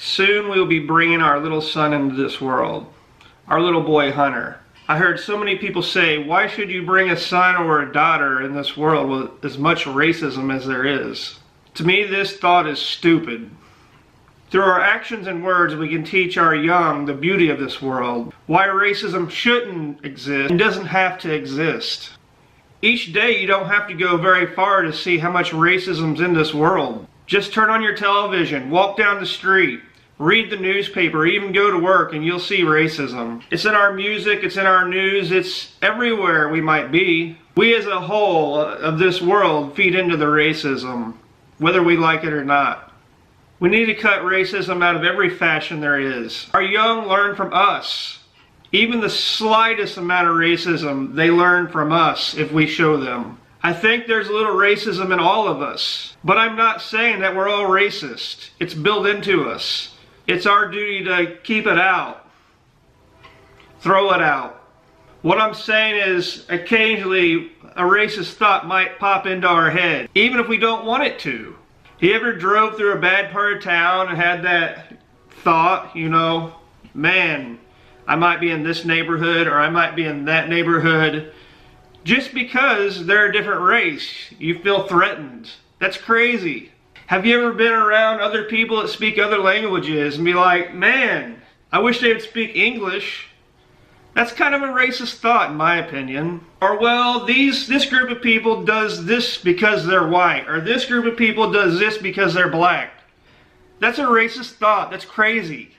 Soon we will be bringing our little son into this world, our little boy Hunter. I heard so many people say, why should you bring a son or a daughter in this world with as much racism as there is? To me, this thought is stupid. Through our actions and words, we can teach our young the beauty of this world, why racism shouldn't exist and doesn't have to exist. Each day you don't have to go very far to see how much racism's in this world. Just turn on your television, walk down the street, read the newspaper, even go to work, and you'll see racism. It's in our music, it's in our news, it's everywhere we might be. We as a whole of this world feed into the racism, whether we like it or not. We need to cut racism out of every fashion there is. Our young learn from us. Even the slightest amount of racism, they learn from us if we show them. I think there's a little racism in all of us, but I'm not saying that we're all racist. It's built into us. It's our duty to keep it out, throw it out. What I'm saying is occasionally a racist thought might pop into our head, even if we don't want it to. You ever drove through a bad part of town and had that thought, you know, man, I might be in this neighborhood or I might be in that neighborhood. Just because they're a different race, you feel threatened. That's crazy. Have you ever been around other people that speak other languages and be like, man, I wish they would speak English? That's kind of a racist thought in my opinion. Or well, this group of people does this because they're white, or this group of people does this because they're black. That's a racist thought. That's crazy.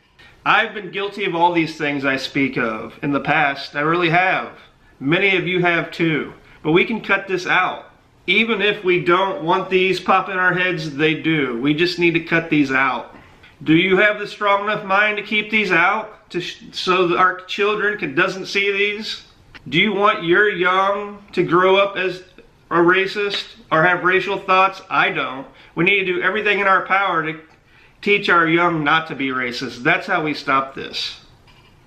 I've been guilty of all these things I speak of in the past. I really have. Many of you have too. But we can cut this out. Even if we don't want these pop in our heads, they do. We just need to cut these out. Do you have the strong enough mind to keep these out so that our children doesn't see these? Do you want your young to grow up as a racist or have racial thoughts? I don't. We need to do everything in our power to teach our young not to be racist. That's how we stop this.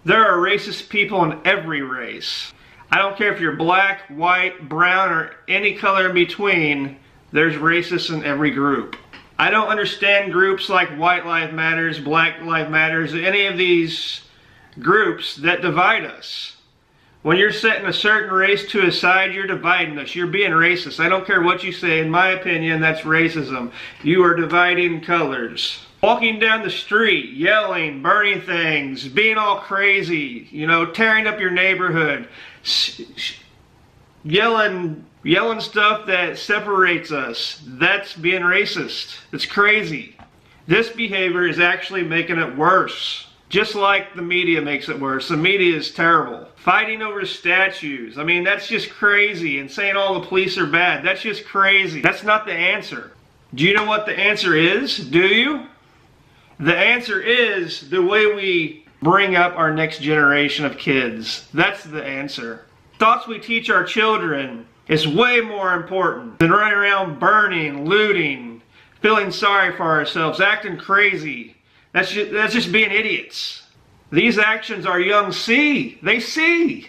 There are racist people in every race. I don't care if you're black, white, brown, or any color in between, there's racists in every group. I don't understand groups like White Lives Matters, Black Lives Matters, any of these groups that divide us. When you're setting a certain race to a side, you're dividing us. You're being racist. I don't care what you say. In my opinion, that's racism. You are dividing colors. Walking down the street, yelling, burning things, being all crazy, you know, tearing up your neighborhood, yelling stuff that separates us. That's being racist. It's crazy. This behavior is actually making it worse. Just like the media makes it worse. The media is terrible. Fighting over statues. I mean, that's just crazy. And saying all the police are bad. That's just crazy. That's not the answer. Do you know what the answer is? Do you? The answer is the way we bring up our next generation of kids. That's the answer. Thoughts we teach our children is way more important than running around burning, looting, feeling sorry for ourselves, acting crazy. That's just being idiots. These actions our young see. They see.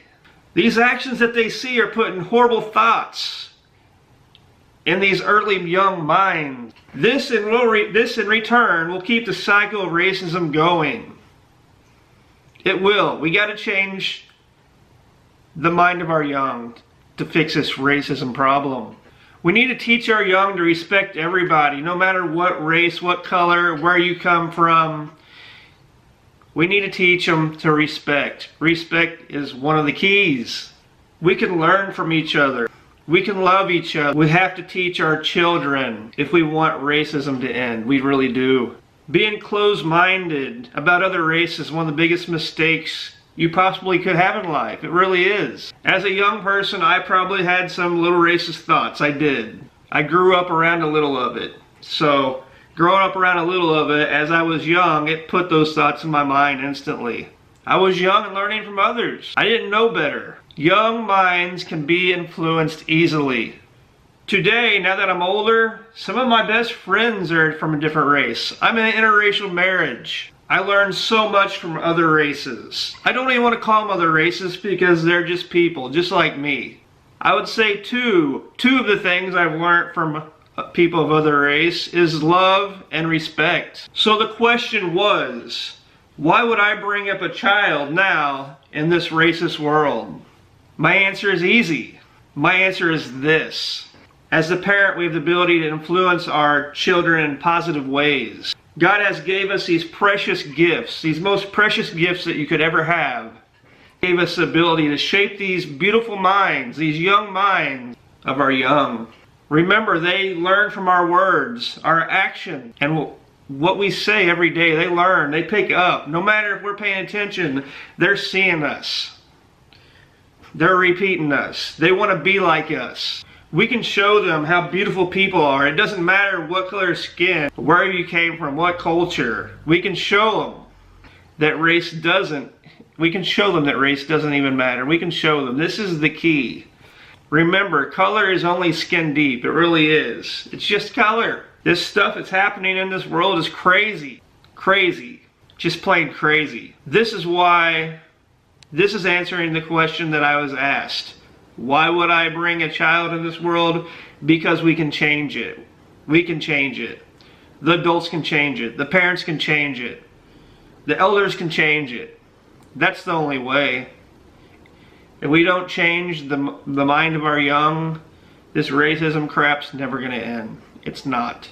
These actions that they see are putting horrible thoughts in these early young minds. This in return will keep the cycle of racism going. It will. We got to change the mind of our young to fix this racism problem. We need to teach our young to respect everybody, no matter what race, what color, where you come from. We need to teach them to respect. Respect is one of the keys. We can learn from each other. We can love each other. We have to teach our children if we want racism to end. We really do. Being closed-minded about other races is one of the biggest mistakes you possibly could have in life. It really is. As a young person, I probably had some little racist thoughts. I did. I grew up around a little of it. So, growing up around a little of it, as I was young, it put those thoughts in my mind instantly. I was young and learning from others. I didn't know better. Young minds can be influenced easily. Today, now that I'm older, some of my best friends are from a different race. I'm in an interracial marriage. I learned so much from other races. I don't even want to call them other races because they're just people, just like me. I would say two of the things I've learned from people of other race is love and respect. So the question was, why would I bring up a child now in this racist world? My answer is easy. My answer is this. As a parent, we have the ability to influence our children in positive ways. God has gave us these precious gifts, these most precious gifts that you could ever have. He gave us the ability to shape these beautiful minds, these young minds of our young. Remember, they learn from our words, our action, and what we say every day. They learn, they pick up. No matter if we're paying attention, they're seeing us. They're repeating us. They want to be like us. We can show them how beautiful people are. It doesn't matter what color of skin, where you came from, what culture. We can show them that race doesn't. We can show them that race doesn't even matter. We can show them. This is the key. Remember, color is only skin deep. It really is. It's just color. This stuff that's happening in this world is crazy. Crazy. Just plain crazy. This is why, this is answering the question that I was asked. Why would I bring a child in this world? Because we can change it. We can change it. The adults can change it. The parents can change it. The elders can change it. That's the only way. If we don't change the mind of our young, this racism crap's never going to end. It's not.